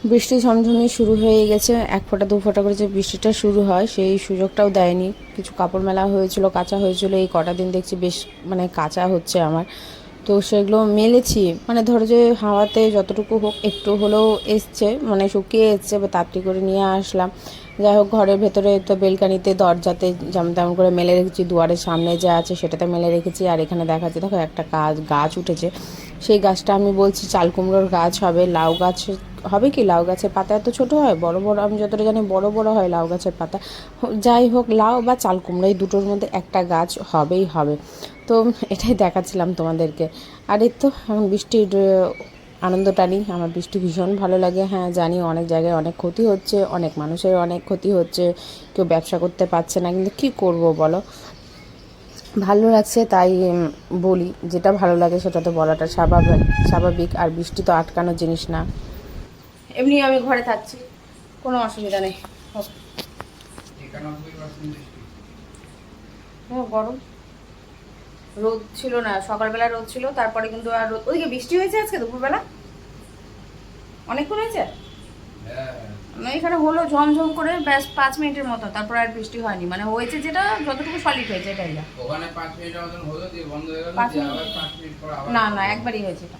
বৃষ্টি ঝমঝমি শুরু হয়ে গেছে, এক ফোঁটা দু ফোঁটা করে যে বৃষ্টিটা শুরু হয় সেই সুযোগটাও দেয়নি। কিছু কাপড় মেলা হয়েছিল, কাঁচা হয়েছিল, এই কটা দিন দেখছি বেশ মানে কাঁচা হচ্ছে আমার। তো সেগুলো মেলেছি, মানে ধরো যে হাওয়াতে যতটুকু হোক একটু হলেও এসছে, মানে শুকিয়ে এসছে, বা তাড়াতাড়ি করে নিয়ে আসলাম। যাই হোক, ঘরের ভেতরে তো বেলকানিতে দরজাতে যেমন তেমন করে মেলে রেখেছি, দুয়ারের সামনে যা আছে সেটাতে মেলে রেখেছি। আর এখানে দেখাচ্ছে দেখো একটা গাছ উঠেছে, সেই গাছটা আমি বলছি চাল কুমড়োর গাছ হবে। লাউ গাছ হবে কি, লাউ গাছের পাতা এত ছোট হয়? বড় বড়, আমি যতটা জানি বড় বড় হয় লাউ গাছের পাতা। যাই হোক, লাউ বা চাল কুমড়ো এই দুটোর মধ্যে একটা গাছ হবেই হবে। তো এটাই দেখাচ্ছিলাম তোমাদেরকে। আর এই তো এখন বৃষ্টির আনন্দটা নিই। আমার বৃষ্টি ভীষণ ভালো লাগে। হ্যাঁ জানি অনেক জায়গায় অনেক ক্ষতি হচ্ছে, অনেক মানুষের অনেক ক্ষতি হচ্ছে, কেউ ব্যবসা করতে পারছে না, কিন্তু কী করব বলো, ভালো লাগছে তাই বলি। যেটা ভালো লাগে সেটা তো বলাটা স্বাভাবিক। আর বৃষ্টি তো আটকানোর জিনিস না, এমনি আমি ঘরে থাকছি, কোনো অসুবিধা নেই। গরম, রোদ ছিল না, সকালবেলা রোদ ছিল, তারপরে কিন্তু আর রোদ। ওইদিকে বৃষ্টি হয়েছে আজকে দুপুরবেলা অনেকক্ষণ হয়েছে না, এখানে হলো ঝমঝম করে ব্যাস 5 মিনিটের মতো, তারপর আর বৃষ্টি হয়নি। মানে হয়েছে যেটা যতটুকু সলিড হয়েছে এটাই না। ওখানে 5 মিনিটের মতন হলো, দিয়ে বন্ধ হয়ে গেল, দিয়ে আবার 5 মিনিট পর আবার না না একবারই হয়েছে এটা।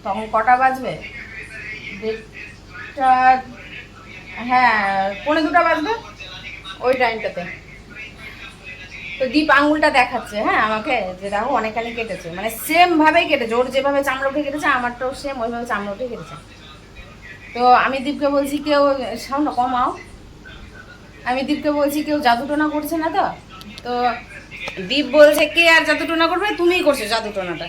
তখন কটা বাজবে? দেড়টা, হ্যাঁ 1:45 বাজবে ওই টাইমটাতে। তো দীপ আঙুলটা দেখাচ্ছে হ্যাঁ আমাকে, যে দেখো অনেকখানি কেটেছে, মানে সেম ভাবেই কেটেছে। ওর যেভাবে চামড়া উঠে কেটেছে আমারটাও সেম ওইভাবে চামড়া উঠে কেটেছে। তো আমি দীপকে বলছি কেউ সাউন্ড কমাও, আমি দীপকে বলছি কেউ জাদুটোনা করছে না তো। তো দীপ বলছে কে আর জাদুটোনা করবে, তুমিই করছো জাদুটোনাটা।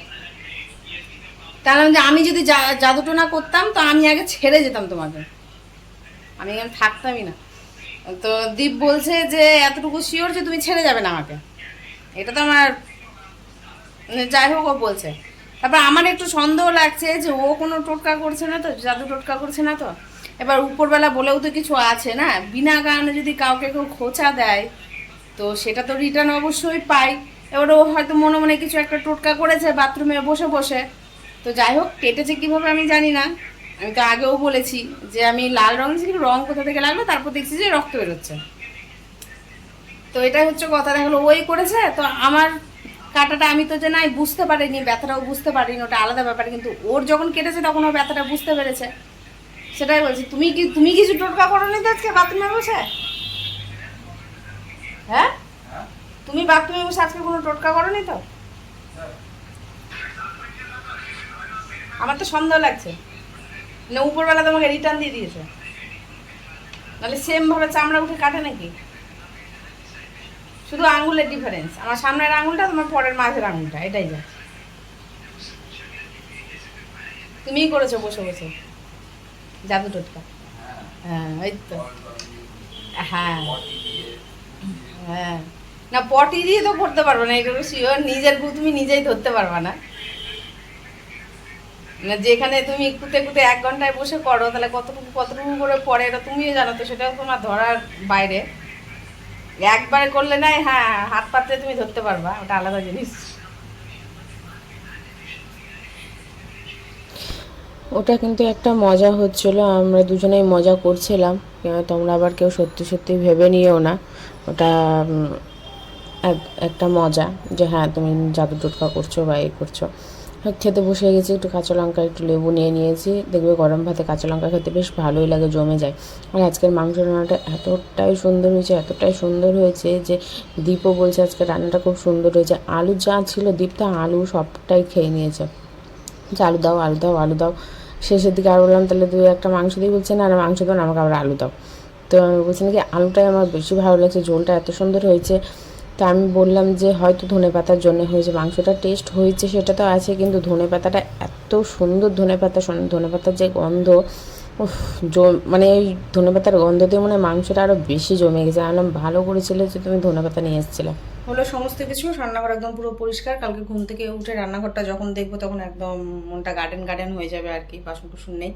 তাহলে যে আমি যদি জাদুটোনা করতাম তো আমি আগে ছেড়ে যেতাম তোমাকে, আমি এখানে থাকতামই না। তো দীপ বলছে যে এতটুকু শিওর যে তুমি ছেড়ে যাবে না আমাকে, এটা তো আমার, যাই হোক ও বলছে। তারপর আমার একটু সন্দেহ লাগছে যে ও কোনো টোটকা করছে না তো, জাদু টোটকা করছে না তো। এবার উপরবেলা বলেও তো কিছু আছে না, বিনা কারণে যদি কাউকে কেউ খোঁচা দেয় তো সেটা তো রিটার্ন অবশ্যই পাই। এবার ও হয়তো মনে মনে কিছু একটা টোটকা করেছে বাথরুমে বসে বসে। তো যাই হোক, কেটেছে কীভাবে আমি জানি না। আমি তো আগেও বলেছি যে আমি লাল রং দিয়েছি, রং কোথা থেকে লাগলো, তারপর দেখছি যে রক্ত বেরোচ্ছে। তো এটাই হচ্ছে কথা, দেখলো ওই করেছে। তো আমার কাটাটা আমি তো যে নাই বুঝতে পারিনি, ব্যথাটাও বুঝতে পারিনি, ওটা আলাদা ব্যাপার। কিন্তু ওর যখন কেটেছে তখন ও ব্যথাটা বুঝতে পেরেছে। সেটাই বলছি, তুমি কিছু টোটকা করো নি তো আজকে বাথরুমে বসে? হ্যাঁ তুমি বাথরুমে বসে আজকে কোনো টোটকা করো নি তো? আমার তো সন্দেহ লাগছে না উপরবেলা তোমাকে রিটার্ন দিয়ে দিয়েছে, নাহলে সেম ভাবে চামড়া উঠে কাটে নাকি? শুধু আঙুলের ডিফারেন্স, আমার সামনের আঙুলটা তোমার পরের মাঝের আঙুলটা, এটাই যা। তুমিই করেছো বসে বসে জাদু টোটকা। হ্যাঁ ওই তো, হ্যাঁ হ্যাঁ। না পটি দিয়ে তো করতে পারবো না, এটা শিওর। নিজের ভূত তুমি নিজেই ধরতে পারবা না। না যেখানে তুমি কুতে কুতে 1 ঘন্টায় বসে করো, তাহলে কতটুকু কতটুকু করে পড়ে এটা তুমিও জানো, তো সেটাও তোমার ধরার বাইরে। একবারে করলে নাই, হ্যাঁ হাত পাতলে তুমি ধরতে পারবা, ওটা আলাদা জিনিস। ওটা কিন্তু একটা মজা হচ্ছিল, আমরা দুজনেই মজা করছিলাম। তোমরা আবার কেউ সত্যি সত্যি ভেবে নিও না, ওটা একটা মজা, যে হ্যাঁ তুমি জাদু টোটকা করছো বা এই করছো। খেতে বসে গেছি, একটু কাঁচা লঙ্কা একটু লেবু নিয়ে নিয়েছি। দেখবে গরম ভাতে কাঁচা লঙ্কা খেতে বেশ ভালোই লাগে, জমে যায়। আর আজকের মাংস রান্নাটা এতটাই সুন্দর হয়েছে, এতটাই সুন্দর হয়েছে যে দীপও বলছে আজকে রান্নাটা খুব সুন্দর হয়েছে। আলু যা ছিল, দীপ তো আলু সবটাই খেয়ে নিয়েছে, যে আলু দাও আলু দাও আলু দাও। শেষের দিকে আর বললাম তাহলে 2-1টা মাংস দিয়ে, বলছে না মাংস দাও না, আমাকে আবার আলু দাও। তো আমি বলছি নাকি আলুটাই আমার বেশি ভালো লাগছে, ঝোলটা এত সুন্দর হয়েছে। তো আমি বললাম যে হয়তো ধনেপাতার জন্য হয়েছে, মাংসটা টেস্ট হয়েছে সেটা তো আছে, কিন্তু ধনেপাতাটা এত সুন্দর, ধনেপাতার যে গন্ধ, উফ, মানে ওই ধনেপাতার গন্ধ দিয়ে মনে হয় মাংসটা আরও বেশি জমে গেছে। আমি ভালো করেছিলে যে তুমি ধনেপাতা নিয়ে এসেছিলে। হলো সমস্ত কিছু, রান্নাঘর একদম পুরো পরিষ্কার। কালকে ঘুম থেকে উঠে রান্নাঘরটা যখন দেখবো তখন একদম মনটা গার্ডেন গার্ডেন হয়ে যাবে আর কি। বাসন কুসন নেই,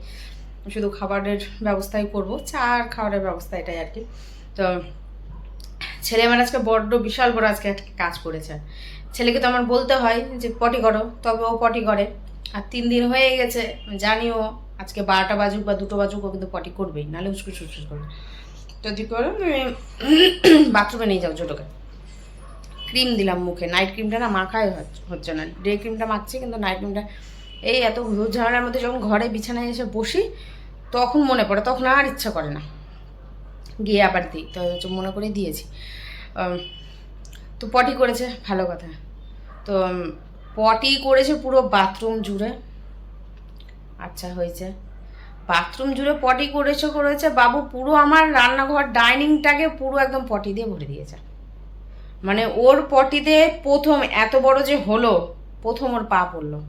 শুধু খাবারের ব্যবস্থাই করব, চা আর খাবারের ব্যবস্থা, এটাই আর কি। তো ছেলে আমার আজকে বড্ড বিশাল বড় আজকে একটা কাজ করেছে। ছেলেকে তো আমার বলতে হয় যে পটি করো, তবে ও পটি করে। আর 3 দিন হয়ে গেছে, জানিও আজকে 12টা বাজুক বা 2টো বাজুক ও কিন্তু পটি করবেই, নাহলে উসকুস উসকুস করবে। তো কি করো, বাথরুমে নিয়ে যাও ছোটোকে। ক্রিম দিলাম মুখে, নাইট ক্রিমটা না মাখাই হচ্ছে না, ডে ক্রিমটা মাখছি কিন্তু নাইট ক্রিমটা এই এত হুড় ঝামেলার মধ্যে যখন ঘরে বিছানায় এসে বসি তখন মনে পড়ে, তখন আর ইচ্ছা করে না, গিয়ে আবার দিই। তো মনে করে দিয়েছি। তো পটি করেছে, ভালো কথা। তো পটি করেছে পুরো বাথরুম জুড়ে। আচ্ছা হয়েছে, বাথরুম জুড়ে পটি করেছে বাবু, পুরো আমার রান্নাঘর ডাইনিংটাকে পুরো একদম পটি দিয়ে ভরে দিয়েছে। মানে ওর পটিতে প্রথম এত বড় যে হলো, প্রথম ওর পা পড়লো।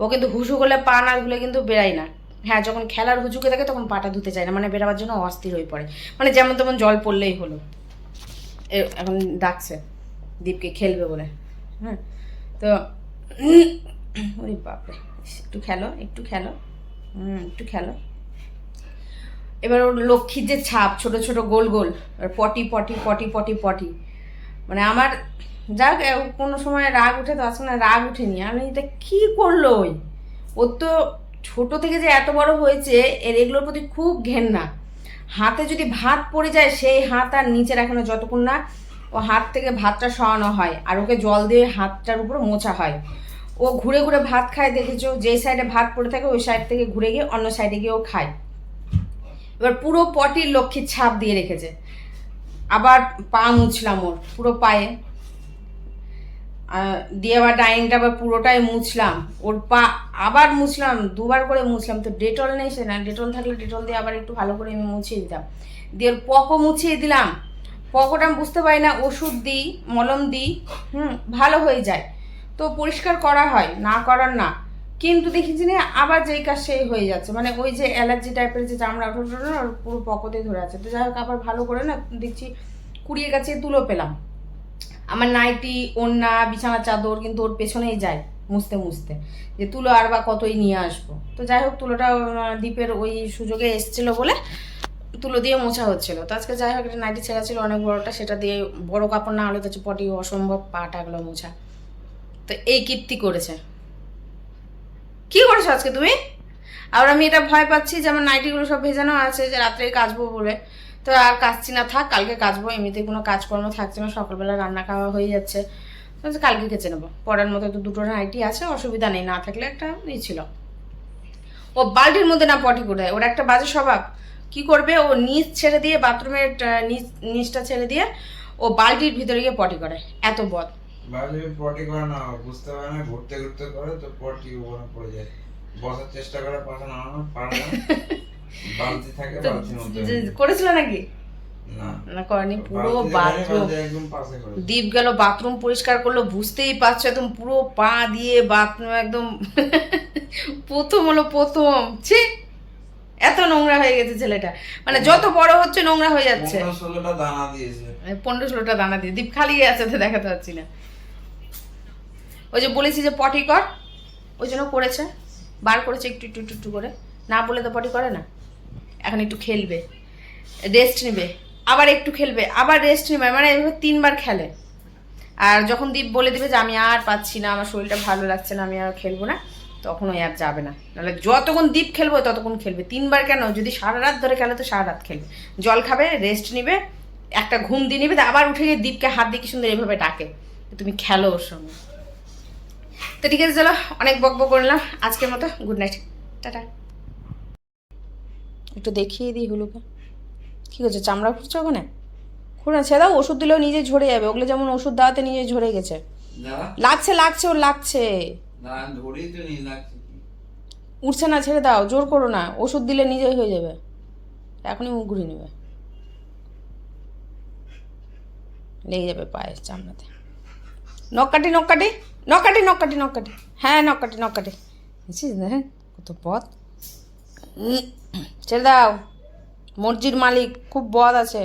ও কিন্তু হুসু করলে পা না ধুলে কিন্তু বেরায় না। হ্যাঁ, যখন খেলার হুজুকে থাকে তখন পাটা ধুতে চায় না, মানে বেরাবার জন্য অস্থির হয়ে পড়ে, মানে যেমন তেমন জল পড়লেই হলো। এখন ডাকছে দীপকে খেলবে বলে। হ্যাঁ, তো ওরে বাপরে, একটু খেলো একটু খেলো, একটু খেলো। এবার ওর লক্ষ্মীর যে ছাপ, ছোট ছোট গোল গোল, পটি পটি পটি পটি পটি, মানে আমার যাক কোনো সময় রাগ উঠে, তো আজকে না রাগ উঠেনি। আমি এটা কী করলো ওর তো ছোট থেকে যে এত বড় হয়েছে, এর এগুলোর প্রতি খুব ঘেন্না। হাতে যদি ভাত পড়ে যায় সেই হাত আর নিচে রাখে না যতক্ষণ না ও হাত থেকে ভাতটা সরানো হয়, আর ওকে জল দিয়ে হাতটার উপর মোছা হয়। ও ঘুরে ঘুরে ভাত খায়, দেখেছো? যে সাইডে ভাত পড়ে থাকে ওই সাইড থেকে ঘুরে গিয়ে অন্য সাইডে গিয়ে ও খায়। এবার পুরো পটির লক্ষ্মীর ছাপ দিয়ে রেখেছে। আবার পা মুছলাম ওর পুরো পায়ে, দিয়ে আবার ডাইনিংটা আবার পুরোটাই মুছলাম, ওর পা আবার মুছলাম, দুবার করে মুছলাম। তো ডেটল নেই, সে না, ডেটল থাকলে ডেটল দিয়ে আবার একটু ভালো করে আমি মুছিয়ে দিতাম। দিয়ে ওর পকও মুছিয়ে দিলাম। পকোটা আমি বুঝতে পারি না, ওষুধ দিই, মলম দিই, ভালো হয়ে যায়, তো পরিষ্কার করা হয়, না করার না। কিন্তু দেখেছি না আবার যেই কাজ সেই হয়ে যাচ্ছে, মানে ওই যে অ্যালার্জি টাইপের যে চামড়া পুরো পকতে ধরে আছে। তো যাই হোক, আবার ভালো করে না দেখছি কুড়িয়ে কাছে তুলো পেলাম। আমার নাইটি, ওড়না, বিছানার চাদর কিন্তু ওর পেছনেই যায় মুছতে মুছতে, যে তুলো আর বা কতই নিয়ে আসবো। তো যাই হোক, তুলোটা দ্বীপের ওই সুযোগে এসছিল বলে তুলো দিয়ে মোছা হচ্ছিল। তো আজকে যাই হোক, একটা নাইটি ছেঁড়া ছিল অনেক বড়টা, সেটা দিয়ে বড় কাপড় না হলে তো পটি অসম্ভব পাটাগুলো মোছা। তো এই কীর্তি করেছে। কি করেছো আজকে তুমি? আর আমি এটা ভয় পাচ্ছি যে আমার নাইটিগুলো সব ভেজানো আছে, যে রাত্রে কাচবো বলে। তো আর কাচছি না, থাক, কালকে কাচবো, এমনিতে কোনো কাজকর্ম থাকছে না, সকালবেলা রান্না খাওয়া হয়ে যাচ্ছে, কালকে কেচে নেবো। পড়ার মতো তো দুটো নাইটি আছে, অসুবিধা নেই, না থাকলে একটা ই ছিল। ও বালতির মধ্যে না পটি করে, ওর একটা বাজে স্বভাব। কি করবে, ও নিচ ছেড়ে দিয়ে, বাথরুমের নিচটা ছেড়ে দিয়ে ও বালতির ভিতরে গিয়ে পটি করে, এত বদ। বালতির পটি করে না, বুঝতে পারে না, ঘুরতে ঘুরতে করে, তো পটি ওখানে পড়ে যায়। বসার চেষ্টা করে, পাশে নামানো পারে না, বালতি থাকে বালতির মধ্যে। করেছিল নাকি? না করেনি। পুরো বাথরুম, দীপ গেল বাথরুম পরিষ্কার করলো, বুঝতেই পারছো একদম পুরো পা দিয়ে বাথরুম একদম প্রথম হলো প্রথম। ছি, এত নোংরা হয়ে গেছে ছেলেটা, মানে যত বড় হচ্ছে নোংরা হয়ে যাচ্ছে। 15-16টা দানা দিয়েছে, 15-16টা দানা দিয়ে দীপ খালি আছে, তো দেখাতে পাচ্ছি না। ওই যে বলেছি যে পটি কর, ওই জন্য করেছে, বার করেছে একটু একটু একটু করে, না বলে তো পটি করে না। এখন একটু খেলবে, রেস্ট নেবে, আবার একটু খেলবে, আবার রেস্ট নেবে, মানে এভাবে 3বার খেলে। আর যখন দীপ বলে দিবে যে আমি আর পাচ্ছি না, আমার শরীরটা ভালো লাগছে না, আমি আর খেলবো না, তখন ওই আর যাবে না। নাহলে যতক্ষণ দীপ খেলবো ততক্ষণ খেলবে। 3বার কেন, যদি সারা রাত ধরে খেলে তো সারা রাত খেলবে। জল খাবে, রেস্ট নিবে, একটা ঘুম দিয়ে নিবে, আবার উঠে গিয়ে দীপকে হাত দিয়ে কি সুন্দর এভাবে ডাকে, তুমি খেলো ওর সঙ্গে। তো ঠিক আছে, চলো, অনেক বক বক করলাম আজকের মতো, গুড নাইট, টাটা। একটু দেখিয়ে দিই হুলুকে, কী করছে, চামড়া ফুটছে ওখানে? খুঁড়ে ছেড়ে দাও, ওষুধ দিলেও নিজে ঝরে যাবে, ওগুলো যেমন ওষুধ দেওয়াতে নিজে ঝরে গেছে। লাগছে লাগছে, ওর লাগছে, উঠছে না, ছেড়ে দাও, জোর করো না, ওষুধ দিলে নিজেই হয়ে যাবে, এখনই মুখ ঘুরিয়ে নেবে, লেগে যাবে পায়ের চামড়াতে। নখ কাটি নখ কাটি নখ কাটি নখ কাটি নখ কাটি, হ্যাঁ নখ কাটি নখ কাটি, বুঝছিস? হ্যাঁ, কত পথ, ছেড়ে দাও, মর্জির মালিক খুব বদ আছে।